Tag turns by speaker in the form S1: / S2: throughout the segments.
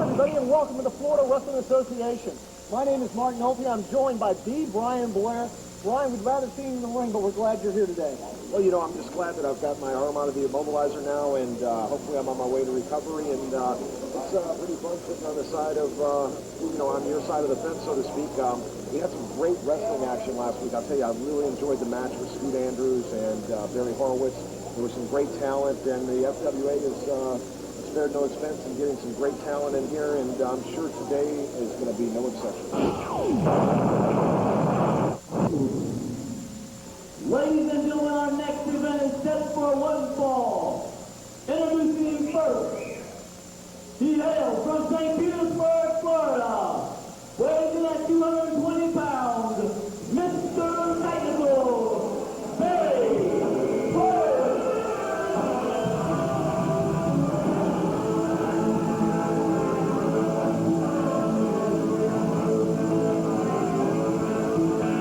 S1: Everybody, and welcome to the Florida Wrestling Association. My name is Mark Nolte. I'm joined by B. Brian Blair. Brian, we'd rather see you in the ring, but we're glad you're here today.
S2: Well, you know, I'm just glad that I've got my arm out of the immobilizer now, and hopefully I'm on my way to recovery. And it's pretty fun sitting on the side of, you know, on your side of the fence, so to speak. We had some great wrestling action last week. I'll tell you, I really enjoyed the match with Scoot Andrews and Barry Horowitz. There was some great talent, and the FWA is spared no expense in getting some great talent in here, and I'm sure today is going to be no exception.
S3: Ladies and gentlemen, our next event is set for one fall. Introducing first, he hails from St. Petersburg, Florida, weighing in at 220 pounds, Mr. Technical, Barry Horowitz.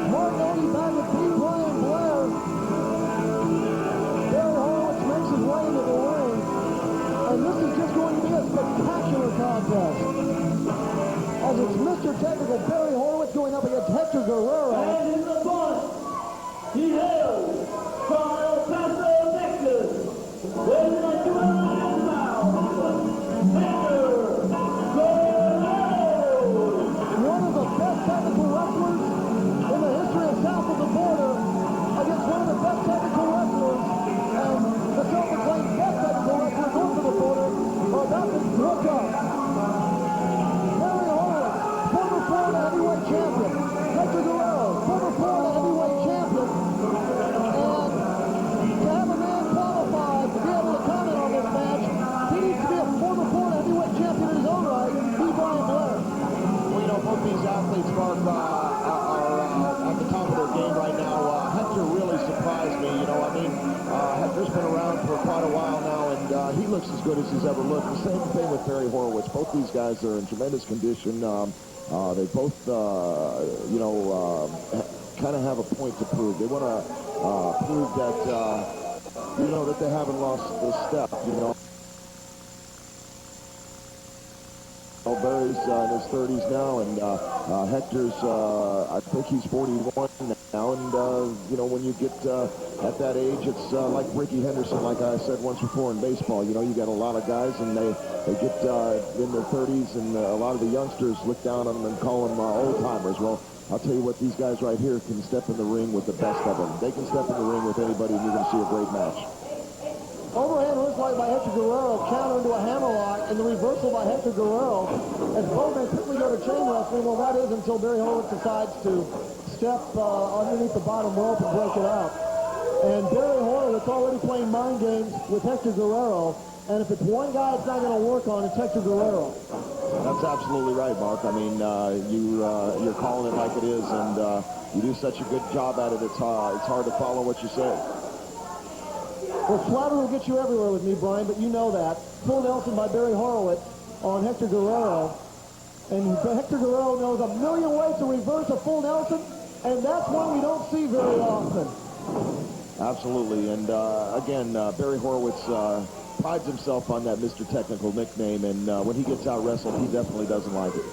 S1: Mark Nolte back with B. Brian Blair. Barry Horowitz makes his way into the ring. And this is just going to be a spectacular contest. As it's Mr. Technical Barry Horowitz going up against Hector Guerrero.
S3: And his opponent, he hails from El Paso, Texas, weighing in at 210 pounds, Hector Guerrero.
S1: One of the best technical wrestlers in the history of south of the border against one of the best technical wrestlers, and the self-proclaimed best technical wrestler north of the border are about to hook up. Barry Horowitz, former Florida heavyweight champion. Hector Guerrero, former Florida heavyweight champion. And to have a man qualified to be able to comment on this match, he needs to be a former Florida heavyweight champion in his own right, B. Brian Blair.
S4: Well, you know, both these athletes, Mark, are at the top of their game right now. Hector really surprised me. You know, I mean, Hector's been around for quite a while now, and he looks as good as he's ever looked. The same thing with Barry Horowitz. Both these guys are in tremendous condition. They both, you know, kind of have a point to prove. They want to prove that, you know, that they haven't lost the step, you know. Barry's in his 30s now, and Hector's, I think he's 41 now, and, you know, when you get at that age, it's like Ricky Henderson, like I said once before in baseball. You know, you got a lot of guys, and they get in their 30s, and a lot of the youngsters look down on them and call them old-timers. Well, I'll tell you what, these guys right here can step in the ring with the best of them. They can step in the ring with anybody, and you're going to see a great match.
S1: Overhand wristlock by Hector Guerrero, counter into a hammerlock, and the reversal by Hector Guerrero. As both men quickly go to chain wrestling, well, that is until Barry Horowitz decides to step underneath the bottom rope and break it out. And Barry Horowitz already playing mind games with Hector Guerrero, and if it's one guy it's not going to work on, it's Hector Guerrero.
S4: That's absolutely right, Mark. I mean, you're calling it like it is, and you do such a good job at it, it's hard to follow what you say.
S1: Well, flattery will get you everywhere with me, Brian, but you know that. Full Nelson by Barry Horowitz on Hector Guerrero. And Hector Guerrero knows a million ways to reverse a full Nelson, and that's one we don't see very often.
S4: Absolutely. And, again, Barry Horowitz prides himself on that Mr. Technical nickname, and when he gets out wrestled, he definitely doesn't like it.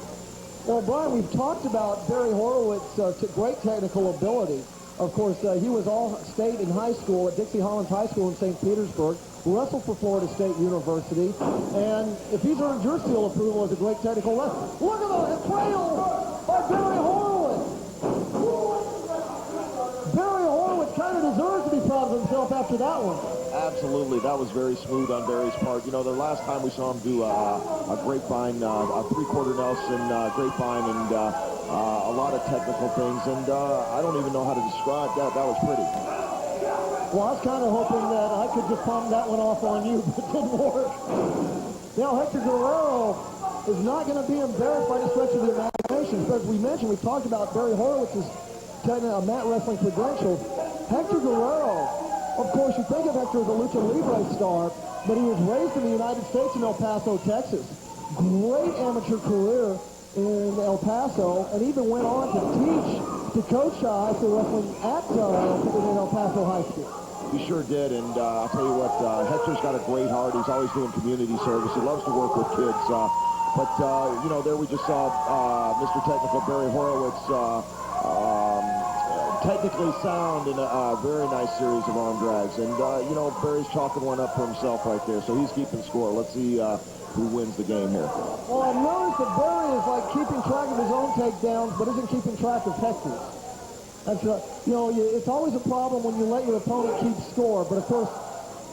S1: Well, Brian, we've talked about Barry Horowitz's great technical ability. Of course, he was all-state in high school at Dixie Hollins High School in St. Petersburg, wrestled for Florida State University, and if he's earned your seal approval as a great technical wrestler, look at the trail by Barry Horowitz. Barry Horowitz kind of deserves to be proud of himself after that one.
S4: Absolutely. That was very smooth on Barry's part. You know, the last time we saw him do a grapevine, a three-quarter Nelson grapevine, and a lot of technical things, and I don't even know how to describe that. That was pretty.
S1: Well, I was kind of hoping that I could just palm that one off on you, but it didn't work. Now, Hector Guerrero is not going to be embarrassed by the stretch of the imagination. As we mentioned, we talked about Barry Horowitz's mat wrestling credentials. Hector Guerrero, of course, you think of Hector as a lucha libre star, but he was raised in the United States in El Paso, Texas. Great amateur career in El Paso, and even went on to teach, to coach high school wrestling at in El Paso High School.
S4: He sure did, and I'll tell you what, Hector's got a great heart. He's always doing community service. He loves to work with kids. You know, there we just saw Mr. Technical Barry Horowitz technically sound in a very nice series of arm drags. And, you know, Barry's chalking one up for himself right there, so he's keeping score. Let's see who wins the game here.
S1: Well, I've noticed that Barry is like keeping track of his own takedowns, but isn't keeping track of Hector's. That's, you know, it's always a problem when you let your opponent keep score. But, of course,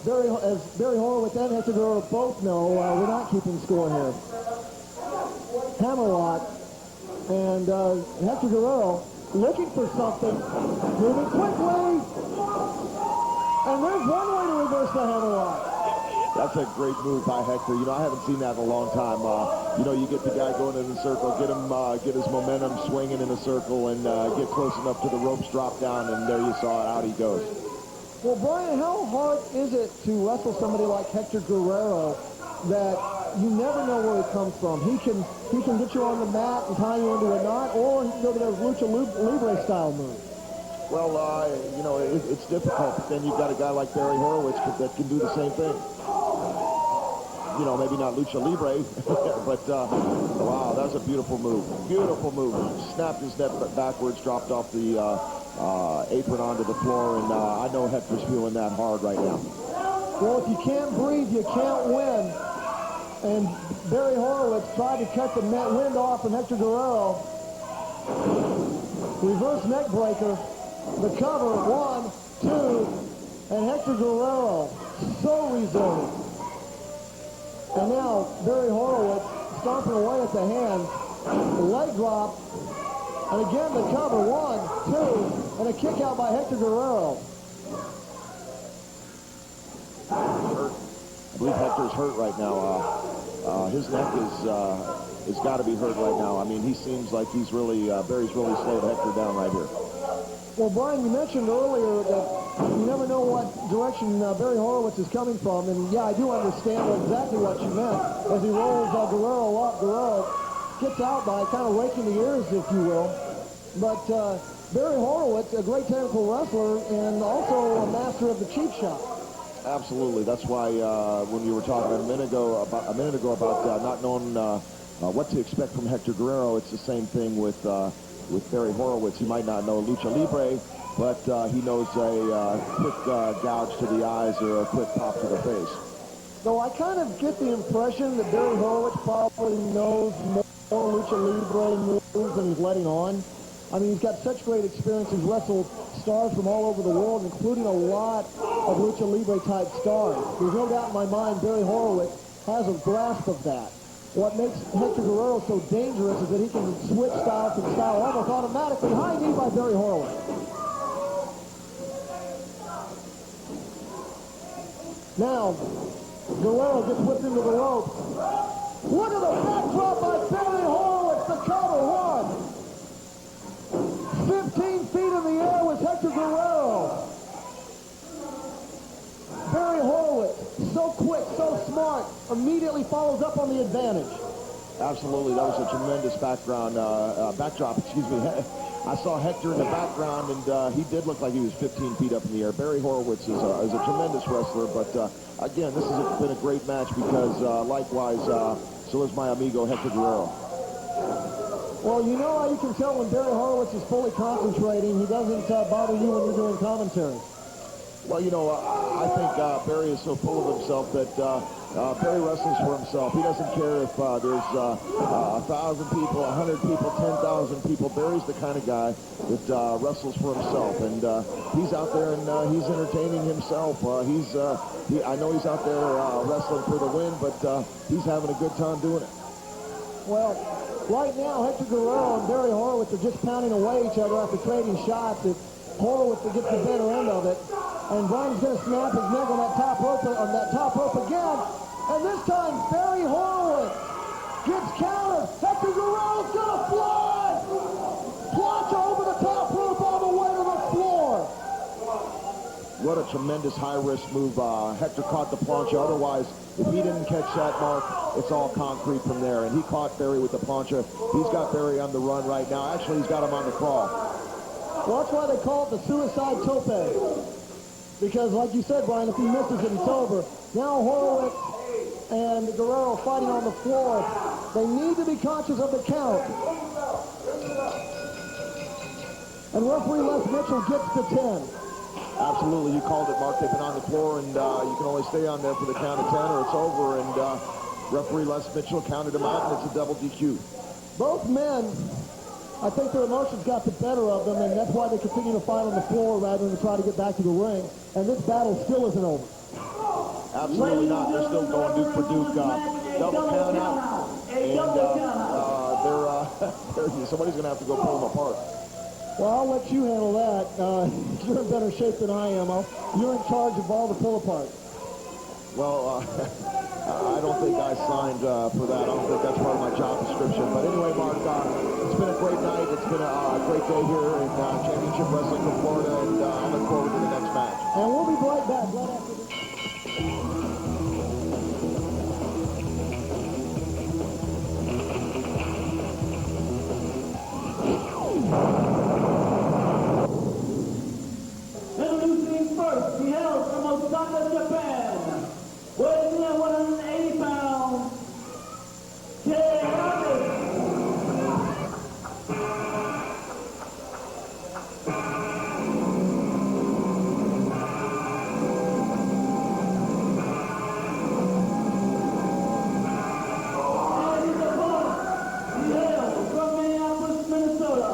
S1: as Barry Horowitz and Hector Guerrero both know, we're not keeping score here. Hammerlock. And Hector Guerrero looking for something. Moving quickly. And there's one way to reverse the hammerlock.
S4: That's a great move by Hector. You know, I haven't seen that in a long time. You know, you get the guy going in the circle, get his momentum swinging in a circle, and get close enough to the ropes drop down, and there you saw it. Out he goes.
S1: Well, Brian, how hard is it to wrestle somebody like Hector Guerrero that you never know where he comes from? He can get you on the mat and tie you into a knot, or he can go to those lucha libre style moves.
S4: Well, you know, it's difficult, but then you've got a guy like Barry Horowitz that can do the same thing. You know, maybe not lucha libre, but wow, that was a beautiful move. Beautiful move. Snapped his neck backwards, dropped off the apron onto the floor, and I know Hector's feeling that hard right now.
S1: Well, if you can't breathe, you can't win. And Barry Horowitz tried to cut the wind off from Hector Guerrero. Reverse neck breaker. The cover, 1, 2, and Hector Guerrero so resilient. And now Barry Horowitz stomping away at the hands. Leg drop. And again the cover. 1, 2, and a kick out by Hector Guerrero.
S4: Hurt. I believe Hector's hurt right now. His neck is got to be hurt right now. I mean, he seems like he's really, Barry's really slowed Hector down right here.
S1: Well, Brian, you mentioned earlier that you never know what direction Barry Horowitz is coming from, and yeah, I do understand exactly what you meant. As he rolls Guerrero up, Guerrero gets out by kind of raking the ears, if you will. But Barry Horowitz, a great technical wrestler, and also a master of the cheap shot.
S4: Absolutely. That's why when you were talking a minute ago about not knowing what to expect from Hector Guerrero, it's the same thing with Barry Horowitz. He might not know lucha libre, but he knows a quick gouge to the eyes or a quick pop to the face.
S1: So I kind of get the impression that Barry Horowitz probably knows more lucha libre moves than he's letting on. I mean, he's got such great experience. He's wrestled stars from all over the world, including a lot of lucha libre type stars. There's no doubt in my mind Barry Horowitz has a grasp of that. What makes Hector Guerrero so dangerous is that he can switch style from style almost automatically. High knee by Barry Horowitz. Now, Guerrero gets whipped into the ropes. Look at the backdrop by Barry Horowitz. The cover, 15 feet in the air was Hector Guerrero. Barry Horowitz, so quick, so smart, immediately follows up on the advantage.
S4: Absolutely, that was a tremendous backdrop, excuse me. I saw Hector in the background, and he did look like he was 15 feet up in the air. Barry Horowitz is a tremendous wrestler, but again, this has been a great match because likewise, so is my amigo Hector Guerrero.
S1: Well, you know how you can tell when Barry Horowitz is fully concentrating. He doesn't bother you when you're doing commentary.
S4: Well, you know, I think Barry is so full of himself that Barry wrestles for himself. He doesn't care if there's 1,000 people, 100 people, 10,000 people. Barry's the kind of guy that wrestles for himself, and he's out there and he's entertaining himself. I know he's out there wrestling for the win, but he's having a good time doing it.
S1: Well, right now, Hector Guerrero and Barry Horowitz are just pounding away each other after trading shots. It's Horowitz that gets the better end of it. And Brian's going to snap his neck on that top rope again. And this time, Barry Horowitz gets countered. Hector Guerrero's going to fly. Plancha over the top rope all the way to the floor.
S4: What a tremendous high-risk move. Hector caught the plancha. Otherwise, if he didn't catch that mark, it's all concrete from there. And he caught Barry with the plancha. He's got Barry on the run right now. Actually, he's got him on the crawl.
S1: Well, that's why they call it the suicide tope. Because, like you said, Brian, if he misses it, it's over. Now Horowitz and Guerrero fighting on the floor. They need to be conscious of the count. And referee Les Mitchell gets to 10.
S4: Absolutely, you called it, Mark. They've been on the floor, and you can only stay on there for the count of 10 or it's over. And referee Les Mitchell counted him out, and it's a double DQ.
S1: Both men, I think their emotions got the better of them, and that's why they continue to fight on the floor rather than to try to get back to the ring. And this battle still isn't over.
S4: Absolutely not. They're still going Duke for Duke. Double count out. And somebody's going to have to go pull them apart.
S1: Well, I'll let you handle that. You're in better shape than I am. You're in charge of all the pull-apart.
S4: Well, I don't think I signed for that. I don't think that's part of my job description. But anyway, Mark, it's been a great night. It's been a great day here in Championship Wrestling from Florida, and I look forward to the next match.
S1: And we'll be right back right after this.
S3: Introducing first, he hails from Osaka, Japan. Weighing in at 180 pounds, Guerrero. And his opponent, he hails from Minneapolis, Minnesota.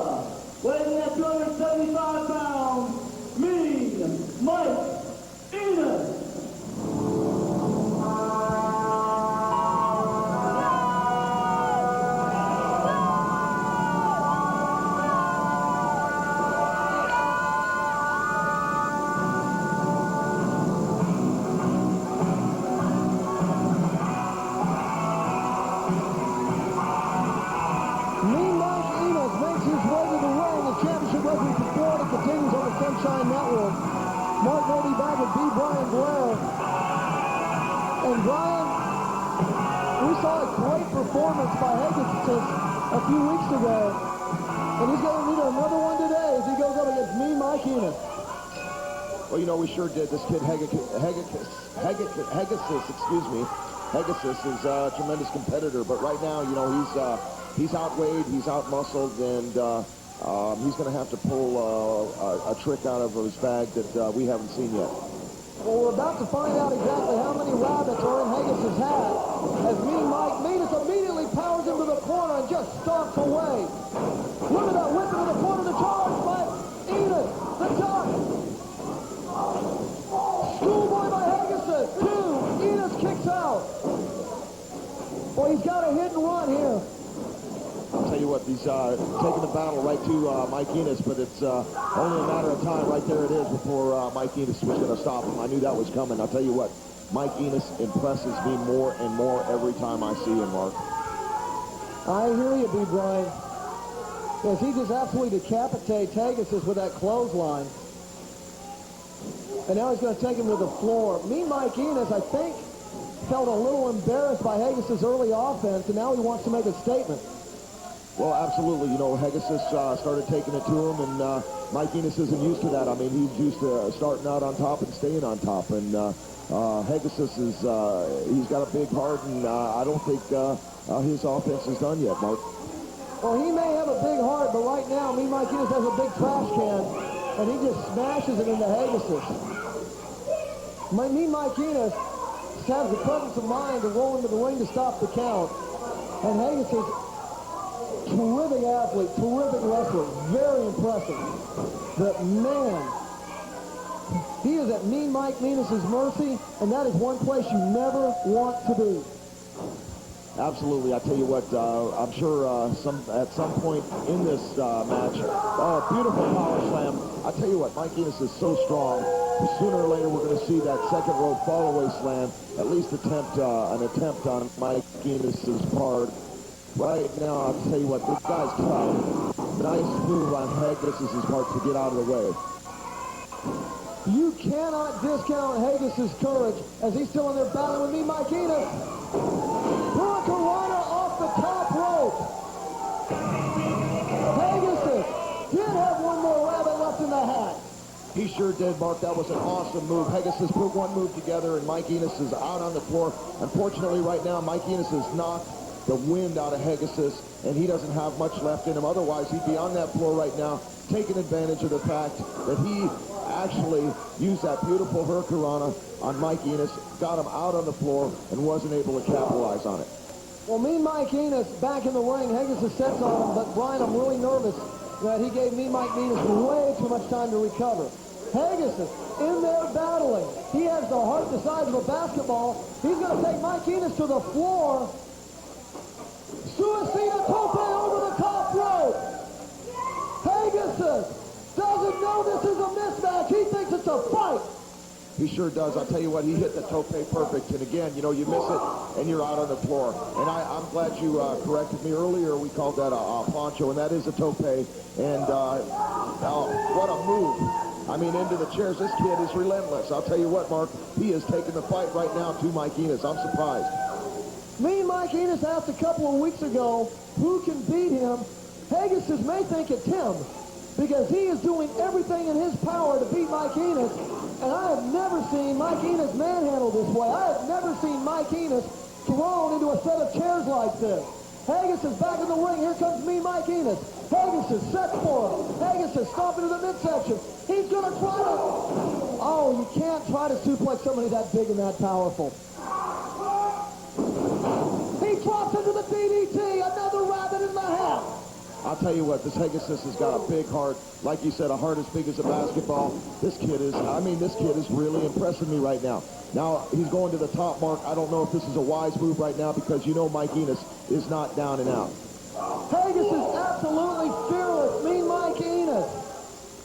S3: Weighing at 275 pounds, Mean Mike Enos.
S1: Mean Mike Enos makes his way to the ring as Championship Wrestling from Florida continues on the Sunshine Network. Mark will be back with B. Brian Guerrero. And Brian, we saw a great performance by Hegacus a few weeks ago. And he's going to need another one today as he goes up against Mean Mike Enos.
S4: Well, you know, we sure did. This kid, Hegacus, excuse me. Hegacus is a tremendous competitor, but right now, you know, he's outweighed, he's outmuscled, and he's going to have to pull a trick out of his bag that we haven't seen yet.
S1: Well, we're about to find out exactly how many rabbits are in Hegacus' hat as Mean Mike Enos immediately powers into the corner and just stomps away. Look at that, whip into the corner, the charge by Enos, the duck. Schoolboy by Hegacus, 2, Enos kicks out. Well, he's got a hit and run here.
S4: I'll tell you what, he's taking the battle right to Mike Enos, but it's only a matter of time. Right there it is before Mike Enos was going to stop him. I knew that was coming. I'll tell you what, Mike Enos impresses me more and more every time I see him, Mark.
S1: I hear you, B. Brian. Yes, he just absolutely decapitates Hegacus with that clothesline. And now he's going to take him to the floor. Mean Mike Enos, I think, felt a little embarrassed by Hegacus' early offense, and now he wants to make a statement.
S4: Well, absolutely. You know, Hegacus started taking it to him, and Mike Enos isn't used to that. I mean, he's used to starting out on top and staying on top. And Hegacus is, he's got a big heart, and I don't think his offense is done yet, Mark.
S1: Well, he may have a big heart, but right now, Mean Mike Enos has a big trash can, and he just smashes it into Hegacus. Mean Mike Enos has the presence of mind to roll into the ring to stop the count. And Hegacus, terrific athlete, terrific wrestler, very impressive. But man, he is at Mean Mike Enos' mercy, and that is one place you never want to be.
S4: Absolutely. I tell you what, I'm sure at some point in this match, beautiful power slam. I tell you what, Mike Enos is so strong. Sooner or later, we're going to see that second row fall-away slam, at least an attempt on Mike Enos' part. Right now, I'll tell you what, this guy's tough. Nice move on Hegacus' part to get out of the way.
S1: You cannot discount Hegacus' courage as he's still in there battling with Mean Mike Enos. Hurricanrana off the top rope. Hegacus did have one more rabbit left in the hat.
S4: He sure did, Mark. That was an awesome move. Hegacus put one move together, and Mike Enos is out on the floor. Unfortunately, right now, Mike Enos has knocked the wind out of Hegacus, and he doesn't have much left in him. Otherwise, he'd be on that floor right now, taking advantage of the fact that he actually used that beautiful hurricanrana on Mike Enos, got him out on the floor, and wasn't able to capitalize on it.
S1: Well, Mean Mike Enos back in the ring. Hegacus sets on him, but Brian, I'm really nervous that he gave Mean Mike Enos way too much time to recover. Hegacus in there battling. He has the heart the size of a basketball. He's going to take Mike Enos to the floor. Suicida Tope over the top rope. Hegacus doesn't know this is a mismatch. He thinks it's a fight.
S4: He sure does. I'll tell you what, he hit the tope perfect. And again, you know, you miss it, and you're out on the floor. And I'm glad you corrected me earlier. We called that a poncho, and that is a tope. And what a move. I mean, into the chairs. This kid is relentless. I'll tell you what, Mark, he is taking the fight right now to Mike Enos. I'm surprised.
S1: Mean Mike Enos asked a couple of weeks ago who can beat him. Hegacus may think it's him because he is doing everything in his power to beat Mike Enos. And I have never seen Mike Enos manhandled this way. I have never seen Mike Enos thrown into a set of chairs like this. Hegacus is back in the ring. Here comes Mean Mike Enos. Hegacus sets for him. Hegacus stomping to the midsection. He's going to try to... Oh, you can't try to suplex somebody that big and that powerful. He drops into the DDT. Another rabbit in the hat.
S4: I'll tell you what, this Hegacus has got a big heart. Like you said, a heart as big as a basketball. This kid is really impressing me right now. Now, he's going to the top, Mark. I don't know if this is a wise move right now because you know Mike Enos is not down and out.
S1: Hegacus is absolutely fearless. Mean Mike Enos.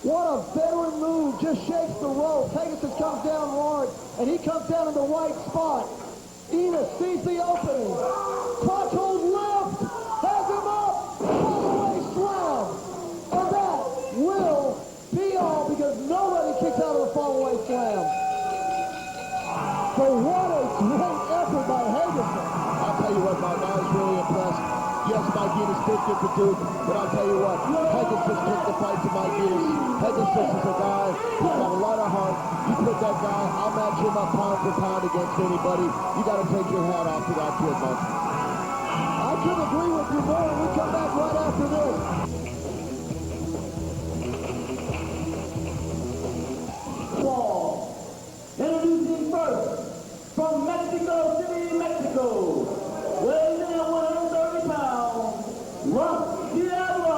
S1: What a veteran move. Just shakes the ropes. Hegacus comes down hard, and he comes down in the right spot. Enos sees the opening. Clutch hold left. Has him up. Fallaway slam. And that will be all because nobody kicks out of the fallaway slam. So what a great effort by Hegacus.
S4: I'll tell you what, Mark, I was really impressed. Yes, Mike Enos did get the Duke, but I'll tell you what, Hegacus took the fight to Mike Enos. Hegacus is a guy who's got a lot of heart. You put that guy, I'll match him up pound for pound against anybody. You got to take your hat off to that kid, Mark.
S1: I couldn't agree with you more. We come back right after this.
S3: Ball. Introducing first, from Mexico City, Mexico, weighing in at 130 pounds, Diabla.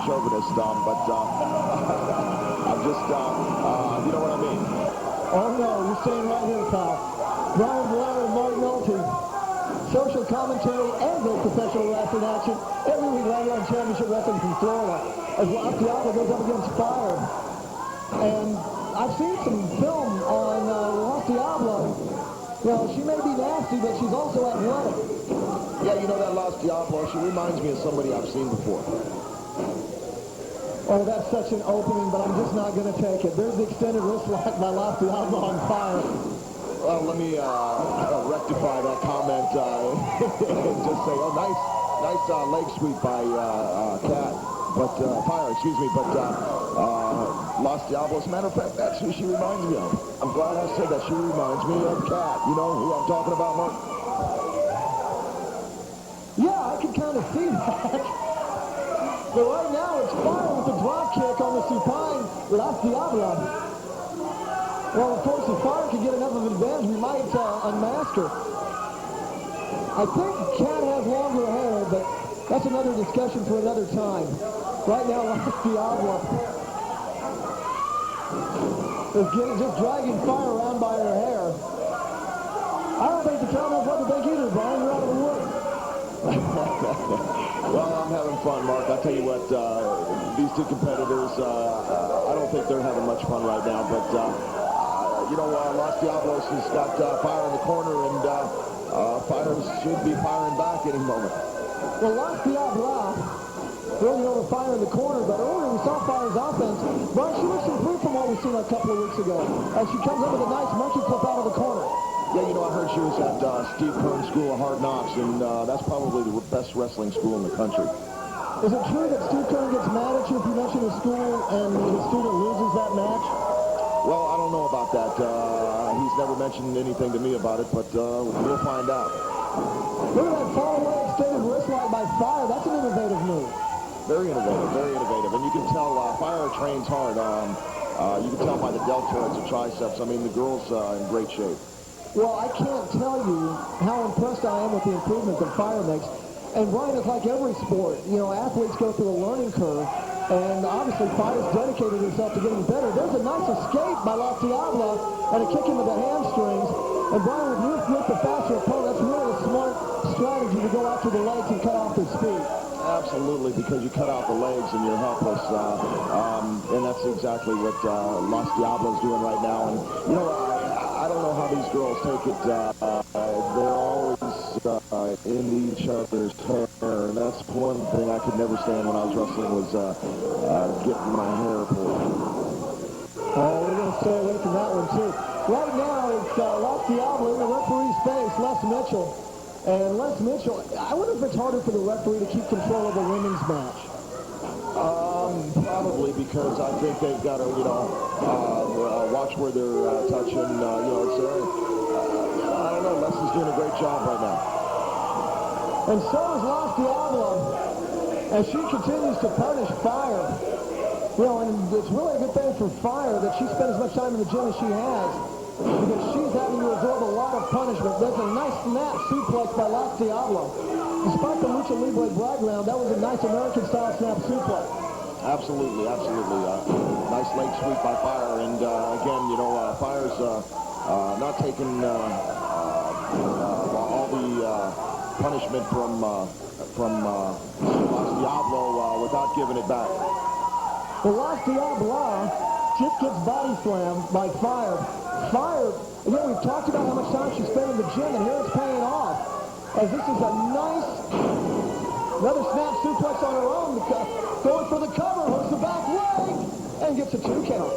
S4: Chauvinist, but I'm just, you know what I mean?
S1: Oh no, you're staying right here, pal. Brian Blair and Mark Nolte. Social commentary and great professional wrestling action every week right here on Championship Wrestling from Florida. As Diabla goes up against Fire. And I've seen some film on Diabla. Well, she may be nasty, but she's also athletic.
S4: Yeah, you know that Diabla, she reminds me of somebody I've seen before.
S1: Oh, that's such an opening, but I'm just not going to take it. There's the extended wrist lock by Diabla on Fire.
S4: Well, let me rectify that comment and just say, oh, nice leg sweep by Fire, excuse me, but Diabla, as a matter of fact, that's who she reminds me of. I'm glad I said that. She reminds me of Cat. You know who I'm talking about, Mark?
S1: Yeah, I can kind of see that. But right now, it's Fire with the drop kick on the supine Diabla. Well, of course, if Fire can get enough of an advantage, we might unmask her. I think Cat has longer hair, but that's another discussion for another time. Right now, Diabla is just dragging Fire around by her hair. I don't think the crowd knows what to think either, Brian. You're out of the woods.
S4: Well, I'm having fun, Mark. I tell you what, these two competitors, I don't think they're having much fun right now, but, Los Diablos has got Fire in the corner, and Fire should be firing back any moment.
S1: Well, Los Diabla really over Fire in the corner, but earlier we saw Fire's offense. Brian, she looks improved from what we've seen a couple of weeks ago, as she comes up with a nice monkey flip out of the corner.
S4: Yeah, I heard she was at Steve Kern's School of Hard Knocks, and that's probably the best wrestling school in the country.
S1: Is it true that Steve Kern gets mad at you if you mention his school and his student loses that match?
S4: Well, I don't know about that. He's never mentioned anything to me about it, but we'll find out.
S1: Look at that far-away extended wrist lock by Fire. That's an innovative move.
S4: Very innovative, very innovative. And you can tell Fire trains hard. You can tell by the deltoids and triceps. I mean, the girl's in great shape.
S1: Well, I can't tell you how impressed I am with the improvement that Fire makes. And Brian, it's like every sport. Athletes go through a learning curve, and obviously Fire's dedicated herself to getting better. There's a nice escape by La Diabla and a kick into the hamstrings. And Brian, with the faster opponent, that's really a smart strategy to go after the legs and cut off their speed.
S4: Absolutely, because you cut out the legs and you're helpless. And that's exactly what Los Diablos doing right now. And, I don't know how these girls take it. They're always in each other's hair, and that's one thing I could never stand when I was wrestling was getting my hair pulled.
S1: Oh, we're going to stay away from that one, too. Right now, it's Los Diablo in the referee's face, Les Mitchell. And Les Mitchell, I wonder if it's harder for the referee to keep control of a women's match.
S4: Probably because I think they've got to, watch where they're touching. I don't know. Les is doing a great job right now.
S1: And so is Los Diablo, as she continues to punish Fire. And it's really a good thing for Fire that she spends as much time in the gym as she has, because she's having to absorb a lot of punishment. There's a nice snap suplex by Los Diablo. Despite the Lucha Libre background, that was a nice American-style snap suplex.
S4: Absolutely, absolutely. Nice leg sweep by Fire, and again, Fire's not taking all the punishment from Los Diablo without giving it back.
S1: Well, Los Diablo just gets body slammed by Fire. Fire, we've talked about how much time she spent in the gym, and here it's paying off. As this is a nice, another snap suplex on her own, going for the cover, hooks the back leg, and gets a 2 count.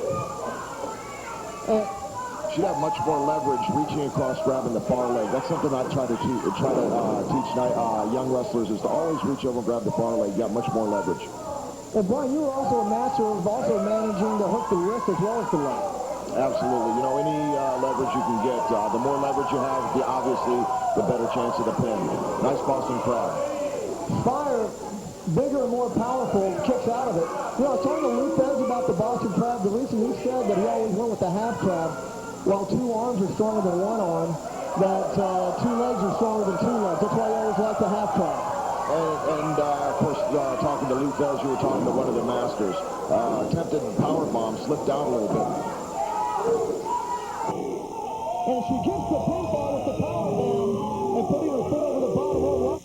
S4: She'd have much more leverage reaching across, grabbing the far leg. That's something I try to teach young wrestlers, is to always reach over and grab the far leg. You got much more leverage.
S1: Well, Brian, you were also a master of also managing to hook the wrist as well as the leg.
S4: Absolutely. Any leverage you can get, the more leverage you have, obviously, the better chance of the pin. Nice Boston crab.
S1: Fire, bigger and more powerful, kicks out of it. I was talking to Luthez about the Boston crab. The reason he said that he always went with the half crab, while 2 arms are stronger than 1 arm, that 2 legs are stronger than 2 legs. That's why he always liked the half crab.
S4: And of course, talking to Luthez, you were talking to one of the masters. Attempted power bomb, slipped down a little bit.
S1: And she gets the pinfall with the power bomb and putting her foot over the bottom rope.